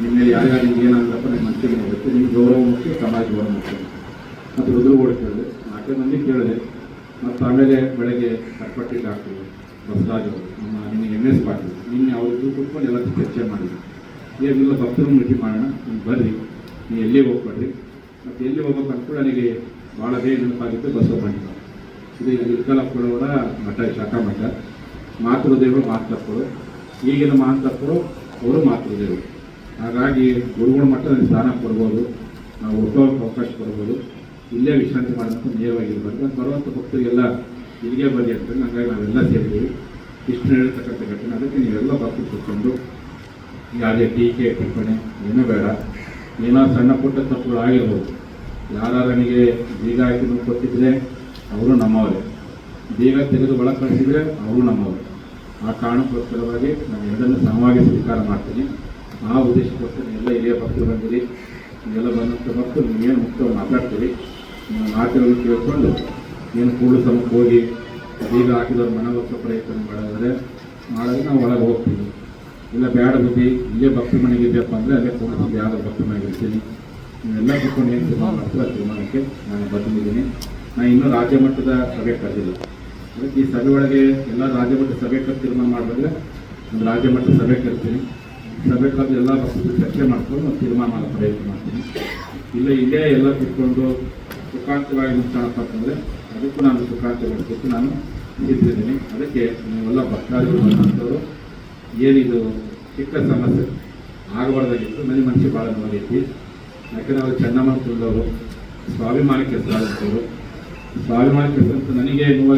ನಿಮಗೆ ಯಾರ್ಯಾರು ನಿಮ್ಗೆ ಏನಾಗಪ್ಪ ನಿಮ್ಮ ಮನಸ್ಸಿಗೆ ಹೋಗುತ್ತೆ, ನಿಮ್ಗೆ ಗೌರವ ಮುಖ್ಯ, ಸಮಾಜ ಗೌರವ ಮುಖ್ಯ ಮತ್ತು ರುದ್ರಗೌಡ ಕೇಳಿದೆ, 4 ಮಂದಿ ಕೇಳಿದೆ. ಮತ್ತು ಆಮೇಲೆ ಬೆಳಗ್ಗೆ ಕಟ್ಪಟ್ಟಿ ಡಾಕ್ಟರು ಬಸವರಾಜ್ ಅವರು, ನಮ್ಮ ನಿಮಗೆ MS ಪಾಟೀಲ್, ನಿನ್ನೆ ಅವ್ರಿಗೂ ಕೂತ್ಕೊಂಡು ಎಲ್ಲ ಚರ್ಚೆ ಮಾಡಿದ್ವಿ. ಏನಿಲ್ಲ ಭಕ್ತರು ಮೀಟಿಂಗ್ ಮಾಡೋಣ, ನೀವು ಬರ್ರಿ, ನೀವು ಎಲ್ಲಿ ಹೋಗ್ಬೇಡ್ರಿ. ಮತ್ತು ಎಲ್ಲಿ ಹೋಗ್ಬೇಕು ಅಂದ್ಕೊಂಡು ನನಗೆ ಭಾಳ ಬೇಗ ನೆನಪಾಗಿತ್ತು ಬಸವ ಮಠ. ಇದು ಇರ್ಕಲಪ್ಪಳವರ ಮಠ, ಶಾಖಾ ಮಠ. ಮಾತೃದೇವರು ಮಾತಪ್ಪರು, ಈಗಿನ ಮಾತಪ್ಪರು ಅವರು ಮಾತೃದೇವರು. ಹಾಗಾಗಿ ಗುರುಗಳ ಮಟ್ಟ ಸ್ಥಾನ ಕೊಡ್ಬೋದು, ನಾವು ಹುಡ್ಕೋಕ್ಕೆ ಅವಕಾಶ ಕೊಡ್ಬೋದು, ಇಲ್ಲೇ ವಿಶ್ರಾಂತಿ ಮಾಡೋಂಥ ನೇರವಾಗಿರ್ಬಾರ್ದು. ಬರುವಂಥ ಭಕ್ತರಿಗೆಲ್ಲ ಇಲ್ಲಿಗೆ ಬನ್ನಿ ಅಂತೇಳಿ ಹಾಗಾಗಿ ನಾವೆಲ್ಲ ಸೇರಿದ್ದೀವಿ. ಇಷ್ಟು ಹೇಳಿರ್ತಕ್ಕಂಥ ಘಟನೆ, ಅದಕ್ಕೆ ನೀವೆಲ್ಲ ಭಕ್ತರು ಕೂತ್ಕೊಂಡು ಯಾವುದೇ ಟೀಕೆ ಟಿಪ್ಪಣಿ ಏನೂ ಬೇಡ. ಏನೋ ಸಣ್ಣ ಪುಟ್ಟ ತಪ್ಪುಗಳು ಆಗಿರ್ಬೋದು. ಯಾರಿಗೆ ಬೀಗ ಹಾಕಿ ನಾವು ಕೊಟ್ಟಿದ್ರೆ ಅವರು ನಮ್ಮವರೇ, ಬೀಗ ತೆಗೆದು ಒಳಗೆ ಕಳಿಸಿದರೆ ಅವರು ನಮ್ಮವರು. ಆ ಕಾರಣಕ್ಕೋಸ್ಕರವಾಗಿ ನಾನು ಎರಡನ್ನು ಸಮವಾಗಿ ಸ್ವೀಕಾರ ಮಾಡ್ತೀನಿ. ಆ ಉದ್ದೇಶಕ್ಕೋಸ್ಕರ ಎಲ್ಲ ಹಿರಿಯ ಭಕ್ತರು ಬಂದಿರಿ. ನೀವೆಲ್ಲ ಬಂದಂಥ ಭಕ್ತರು ನೀವೇನು ಮುಕ್ತವಾಗಿ ಮಾತಾಡ್ತೀರಿ, ನೀವು ಮಾತುಗಳನ್ನು ಕೇಳಿಕೊಂಡು ಏನು ಕೂಡಲು ಸಮಕ್ಕೆ ಹೋಗಿ ಬೀಗ ಹಾಕಿದವ್ರು ಮನವೊಲಿಸೋ ಪ್ರಯತ್ನ ಮಾಡಿದ್ರೆ ನಾವು ಒಳಗೆ ಹೋಗ್ತೀವಿ. ಇಲ್ಲ ಬೇಡ ಬುದ್ಧಿ, ಇಲ್ಲೇ ಭಕ್ತ ಮನೆಗೆ ಇದೆಯಪ್ಪ ಅಂದರೆ ಅಲ್ಲೇ ಕೂಡಿಸಿ ಯಾವುದೋ ಭಕ್ತ ಮನೆಗೆ ಇರ್ತೀನಿ. ನೀವೆಲ್ಲ ಕೂತ್ಕೊಂಡು ಏನು ತೀರ್ಮಾನ ಮಾಡ್ತೀವಿ ಆ ತೀರ್ಮಾನಕ್ಕೆ ನಾನು ಬಂದಿದ್ದೀನಿ. ನಾನು ಇನ್ನೂ ರಾಜ್ಯ ಮಟ್ಟದ ಸಭೆ ಕರೆದಿಲ್ಲ. ಅದಕ್ಕೆ ಈ ಸಭೆ ಒಳಗೆ ಎಲ್ಲ ರಾಜ್ಯ ಮಟ್ಟದ ಸಭೆ ಕರೆದು ತೀರ್ಮಾನ ಮಾಡಿದ್ರೆ ಒಂದು ರಾಜ್ಯ ಮಟ್ಟದ ಸಭೆ ಕರಿತೀನಿ. ಸಭೆ ಕರೆದು ಎಲ್ಲ ಭಕ್ತರು ಚರ್ಚೆ ಮಾಡ್ಕೊಂಡು ಒಂದು ತೀರ್ಮಾನ ಮಾಡೋ ಪ್ರಯತ್ನ ಮಾಡ್ತೀನಿ. ಇಲ್ಲೇ ಎಲ್ಲ ಕೂತ್ಕೊಂಡು ಸುಖಾಂತವಾಗಿ ಮುಗಿಸೋಣಪ್ಪ ಅಂತಂದರೆ ಅದಕ್ಕೂ ನಾನು ಸುಖಾಂತಗೊಳಿಸೋಕ್ಕೆ ನಾನು ಸಿದ್ಧಿದ್ದೀನಿ. ಅದಕ್ಕೆ ನೀವೆಲ್ಲ ಭಕ್ತಾದಿಗಳು ಏನಿದು ಚಿಕ್ಕ ಸಮಸ್ಯೆ ಆಗಬಾರ್ದಾಗಿತ್ತು. ನನಗೆ ಮನಸ್ಸಿಗೆ ಭಾಳ ನೋವಾಗೈತಿ. ಯಾಕಂದರೆ ಅವರು ಚೆನ್ನಮ್ಮ ತುಂಡವರು, ಸ್ವಾಭಿಮಾನಕ್ಕೆ ಹೆಸರಾದಂಥವ್ರು. ಸ್ವಾಭಿಮಾನಕ್ಕೆ ಹೆಸರಂತ ನನಗೆ ನೋವಾಗಿ